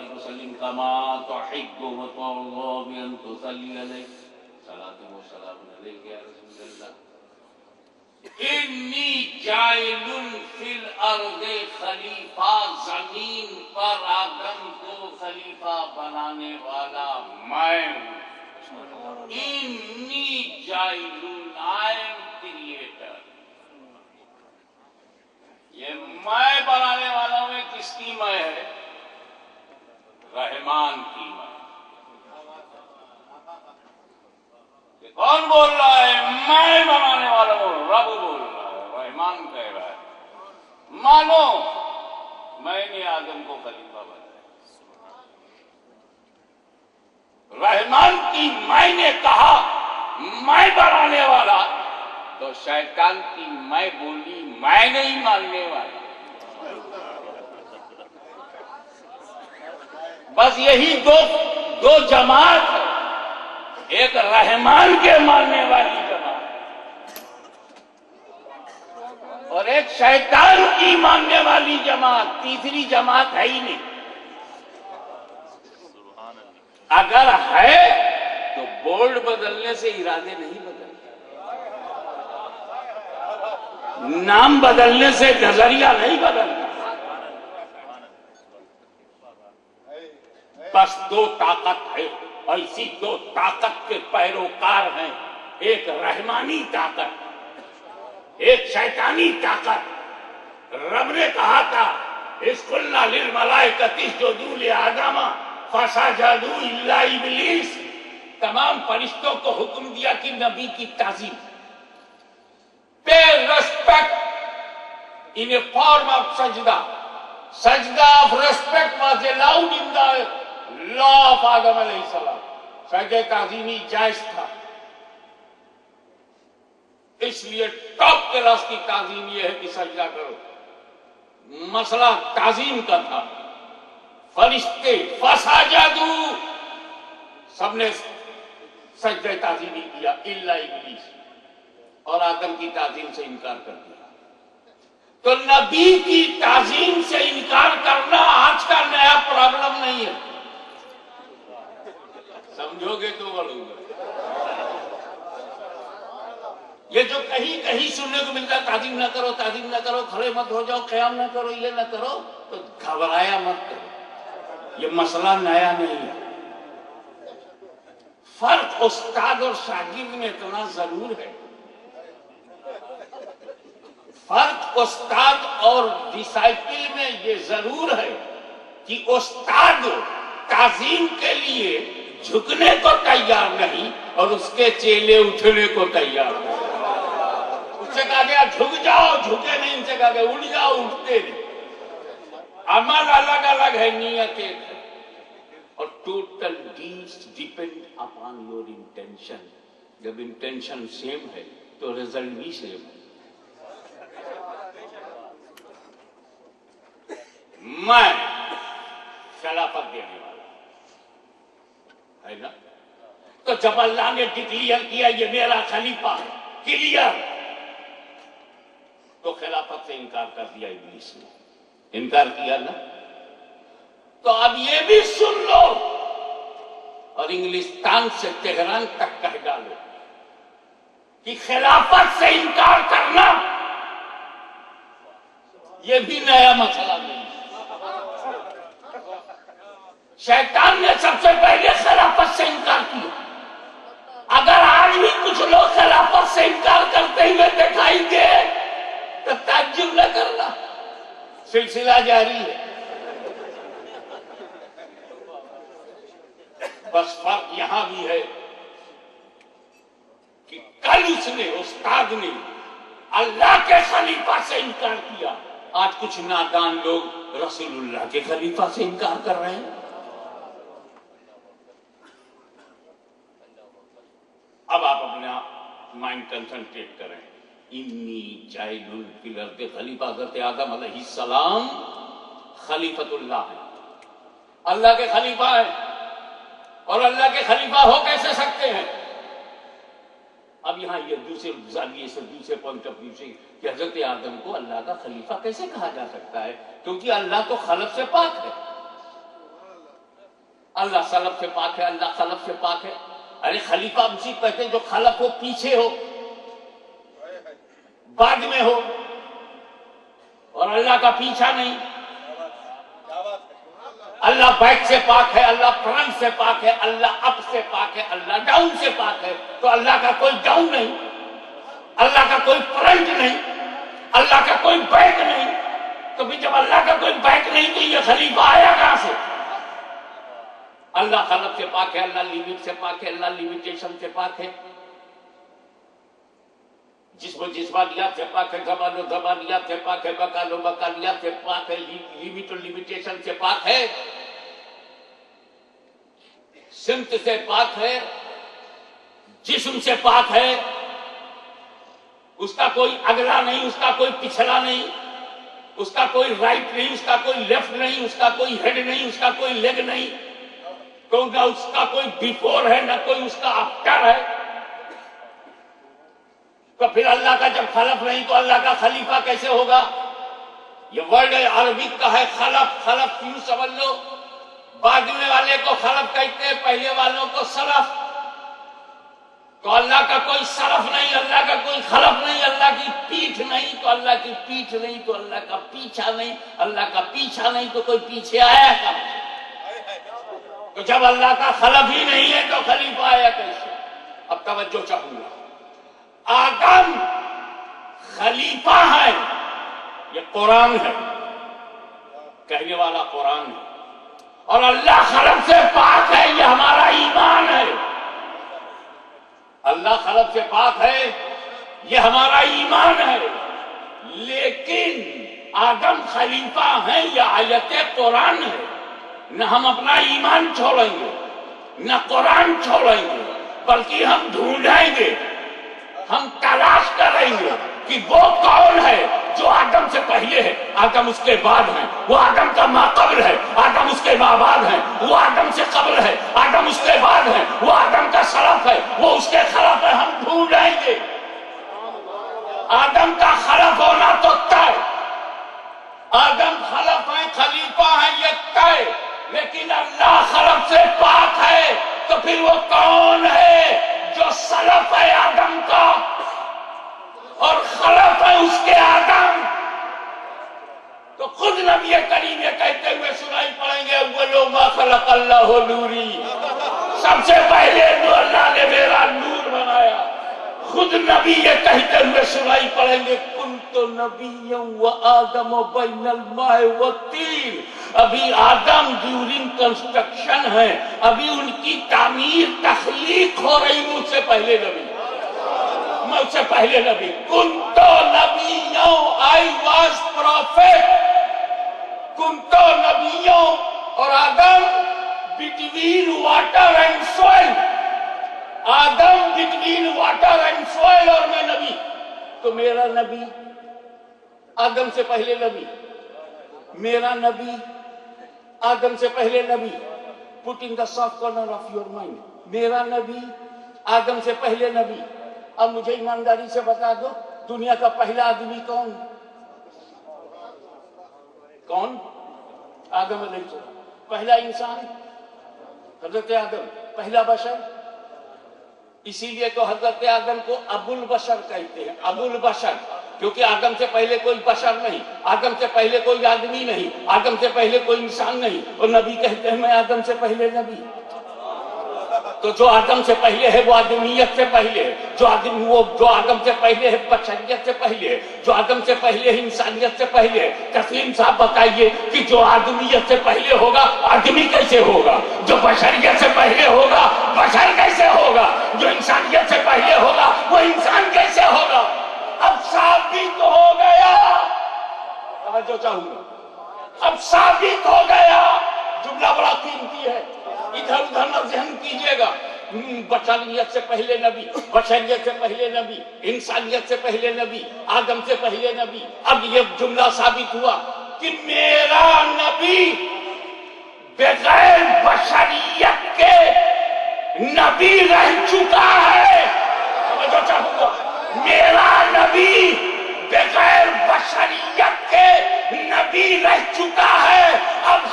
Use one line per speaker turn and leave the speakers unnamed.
وبارك وسلم كما تحب وترضى بأن تصلي عليه صلاة وسلام عليك يا رسول الله انی جائل فی الارض خلیفہ زمین پر آدم کو خلیفہ بنانے والا میں ہوں انی جائل I am creator یہ میں بنانے والا میں کس کی میں ہے رحمان کی میں کون بول رہا ہے میں بنانے والا ہوں رب بول رہا ہے رحمان کہہ رہا ہے مانو میں نے آدم کو خلیفہ بنایا رحمان کی میں نے کہا میں بنانے والا تو شیطان کی میں بولی میں نہیں ماننے والا بس یہی دو جماعت ہے ایک رحمان کے ماننے والی جماعت اور ایک شیطان کی ماننے والی جماعت تیسری جماعت ہے ہی نہیں اگر ہے تو بورڈ بدلنے سے ارادے نہیں بدلتے نام بدلنے سے نظریہ نہیں بدلتا بس دو طاقت ہے ایسی دو طاقت کے پیروکار ہیں ایک رحمانی طاقت ایک شیطانی طاقت رب نے کہا تھا اذ قلنا للملائکۃ اسجدوا لآدم فسجدوا الا ابلیس تمام فرشتوں کو حکم دیا کہ نبی کی تعظیم pay respect in a form of sajda of respect was allowed in the law of آدم علیہ السلام سجدہ تعظیمی جائز تھا اس لیے ٹاپ کلاس کی تعظیم یہ ہے کہ سجدہ کرو مسئلہ تعظیم کا تھا فرشتے فسجدوا سب نے سجدہ تعظیمی کیا الا ابلیس اور آدم کی تعظیم سے انکار کر دیا تو نبی کی تعظیم سے انکار کرنا آج کا نیا پرابلم نہیں ہے سمجھو گے تو بڑھوں گا یہ جو کہیں سننے کو ملتا تعظیم نہ کرو کھڑے مت ہو جاؤ قیام نہ کرو یہ نہ کرو تو گھبرایا مت کرو یہ مسئلہ نیا نہیں ہے فرق استاد اور شاگرد میں اتنا ضرور ہے فرق استاد اور ڈسائپل میں یہ ضرور ہے کہ استاد تعظیم کے لیے جھکنے کو تیار نہیں اور اس کے چیلے اٹھنے کو تیار نہیں اس سے کہا گیا جھک جاؤ جھکے نہیں ان سے کہا گیا اٹھ جاؤ اٹھتے نہیں عمل الگ الگ ہے نیت ایک ہے اور total deeds depend upon your intention جب انٹینشن سیم ہے تو رزلٹ بھی سیم ہے میں خلافت دینے والا ہے نا تو جب اللہ نے ڈکلیئر کیا یہ میرا خلیفہ ہے کلیئر تو خلافت سے انکار کر دیا ابلیس نے انکار کیا نا تو اب یہ بھی سن لو اور انگلستان سے تہران تک کہہ ڈالو کہ خلافت سے انکار کرنا یہ بھی نیا مسئلہ نہیں شیطان نے سب سے پہلے خلافت سے انکار کیا اگر آج بھی کچھ لوگ خلافت سے انکار کرتے ہوئے دکھائی دے تو تعجب نہ کرنا سلسلہ جاری ہے بس فرق یہاں بھی ہے کہ کل اس نے استاد نے اللہ کے خلیفہ سے انکار کیا آج کچھ نادان لوگ رسول اللہ کے خلیفہ سے انکار کر رہے ہیں اب آپ اپنا مائنڈ کنسنٹریٹ کریں انی جائل فی الارض خلیفہ حضرت آدم علیہ السلام خلیفۃ اللہ ہے اللہ کے خلیفہ ہے اور اللہ کے خلیفہ ہو کیسے سکتے ہیں اب یہاں یہ دوسرے زاویے سے دوسرے پوائنٹ آف ویو سے کہ حضرت آدم کو اللہ کا خلیفہ کیسے کہا جا سکتا ہے کیونکہ اللہ تو خلق سے پاک ہے اللہ سلف سے پاک ہے، اللہ خلف سے پاک ہے. ارے خلیفہ اسی کہتے ہیں جو خلف ہو، پیچھے ہو، بعد میں ہو، اور اللہ کا پیچھا نہیں. اللہ بیک سے پاک ہے، اللہ فرنٹ سے پاک ہے، اللہ اپ سے پاک ہے، اللہ ڈاؤن سے پاک ہے. تو اللہ کا کوئی ڈاؤن نہیں، اللہ کا کوئی فرنٹ نہیں، اللہ کا کوئی بیک نہیں. تو بھی جب اللہ کا کوئی بیک نہیں تو یہ خلیفہ آیا کہاں سے؟ اللہ خلق سے پاک ہے، اللہ لیمٹ سے پاک ہے، اللہ لیمیٹیشن سے پاک ہے، جسم و جسمانیات سے پاک ہے، زبان و زبانیات سے پاک ہے، مکان و مکانیات سے پاک ہے، لیمٹ و لیمیٹیشن سے پاک ہے، سمت سے پاک ہے، جسم سے پاک ہے. اس کا کوئی اگلا نہیں، اس کا کوئی پچھلا نہیں، اس کا کوئی رائٹ نہیں، اس کا کوئی لیفٹ نہیں، اس کا کوئی ہیڈ نہیں، اس کا کوئی لیگ نہیں، تو نہ اس کا کوئی بیفور ہے نہ کوئی اس کا آفٹر ہے. تو پھر اللہ کا جب خلف نہیں تو اللہ کا خلیفہ کیسے ہوگا؟ یہ ورڈ عربک کا ہے خلف. خلف کیوں سمجھ لو، بعد میں والے کو خلف کہتے ہیں، پہلے والوں کو سلف. تو اللہ کا کوئی سلف نہیں، اللہ کا کوئی خلف نہیں، اللہ کی پیٹھ نہیں تو اللہ کی پیٹھ نہیں تو اللہ کا پیچھا نہیں، اللہ کا پیچھا نہیں تو کوئی پیچھے آیا کہاں؟ تو جب اللہ کا خلف ہی نہیں ہے تو خلیفہ آیا کیسے؟ اب توجہ چاہوں گا. آدم خلیفہ ہے، یہ قرآن ہے، کہنے والا قرآن ہے، اور اللہ خلف سے پاک ہے، یہ ہمارا ایمان ہے. اللہ خلف سے پاک ہے، یہ ہمارا ایمان ہے. لیکن آدم خلیفہ ہیں، یہ آیت قرآن ہے. نہ ہم اپنا ایمان چھوڑیں گے، نہ قرآن چھوڑیں گے، بلکہ ہم ڈھونڈیں گے، ہم تلاش کریں گے کہ وہ کون ہے جو آدم سے پہلے ہے، آدم اس کے بعد ہے، وہ آدم کا ماں قبل ہے، آدم اس کے ماں بعد ہے، وہ آدم سے قبل ہے، آدم اس کے بعد ہے، وہ آدم کا سلف ہے، وہ اس کے خلف ہے. ہم ڈھونڈیں گے. آدم کا خلف ہونا تو طے، آدم خلف ہے، خلیفہ ہے، یہ طے. لیکن اللہ خلف سے پاک ہے، تو پھر وہ کون ہے جو سلف ہے آدم کا اور خلف ہے اس کے آدم؟ تو خود نبی کریم یہ کہتے ہوئے سنائی پڑیں گے، اولو ما خلق اللہ نوری، سب سے پہلے جو اللہ نے میرا نور بنایا. خود نبی یہ کہتے ہوئے سنائی پڑیں گے، کنت نبیا و آدم بین الماء والطین. ابھی آدم ڈیورنگ کنسٹرکشن ہے، ابھی ان کی تعمیر تخلیق ہو رہی. مجھ سے پہلے نبی، مجھ سے پہلے نبی. کنتو نبیوں، آئی واز پروفیٹ. کنتو نبیوں اور آدم between water and soil. Adam between water and soil اور میں نبی. تو میرا نبی آدم سے پہلے نبی، میرا نبی آدم سے پہلے نبی. Put in the soft corner of your mind, میرا نبی آدم سے پہلے نبی. اب مجھے ایمانداری سے بتا دو، دنیا کا پہلا آدمی کون؟ کون؟ آدم علیہ السلام. پہلا انسان حضرت آدم، پہلا بشر. اسی لیے تو حضرت آدم کو ابو البشر کہتے ہیں، ابو البشر، کیونکہ آدم سے پہلے کوئی بشر نہیں، آدم سے پہلے کوئی آدمی نہیں، آدم سے پہلے کوئی انسان نہیں. اور نبی کہتے ہیں میں آدم سے پہلے نبی. تو جو آدم سے پہلے ہے وہ آدمیت سے پہلے ہے، جو آدم سے پہلے ہے بشریت سے پہلے ہے، جو آدم سے پہلے ہے انسانیت سے پہلے ہے. تسلیم صاحب بتائیے کہ جو آدمیت سے پہلے ہوگا آدمی کیسے ہوگا؟ جو بشریت سے پہلے ہوگا بشر کیسے ہوگا؟ جو انسانیت سے پہلے ہوگا وہ انسان کیسے ہوگا؟ اب ثابت ہو گیا، توجہ چاہوں گا، اب ثابت ہو گیا. جملہ بڑا قیمتی ہے، ادھر ادھر نہ ذہن کیجیے گا. بشریت سے پہلے نبی، بشریت سے پہلے نبی، انسانیت سے پہلے نبی، آدم سے پہلے نبی. اب یہ جملہ ثابت ہوا کہ میرا نبی بغیر بشریت کے نبی رہ چکا ہے. توجہ چاہوں گا، میرا نبی بغیر بشریت کے نبی رہ چکا ہے. اب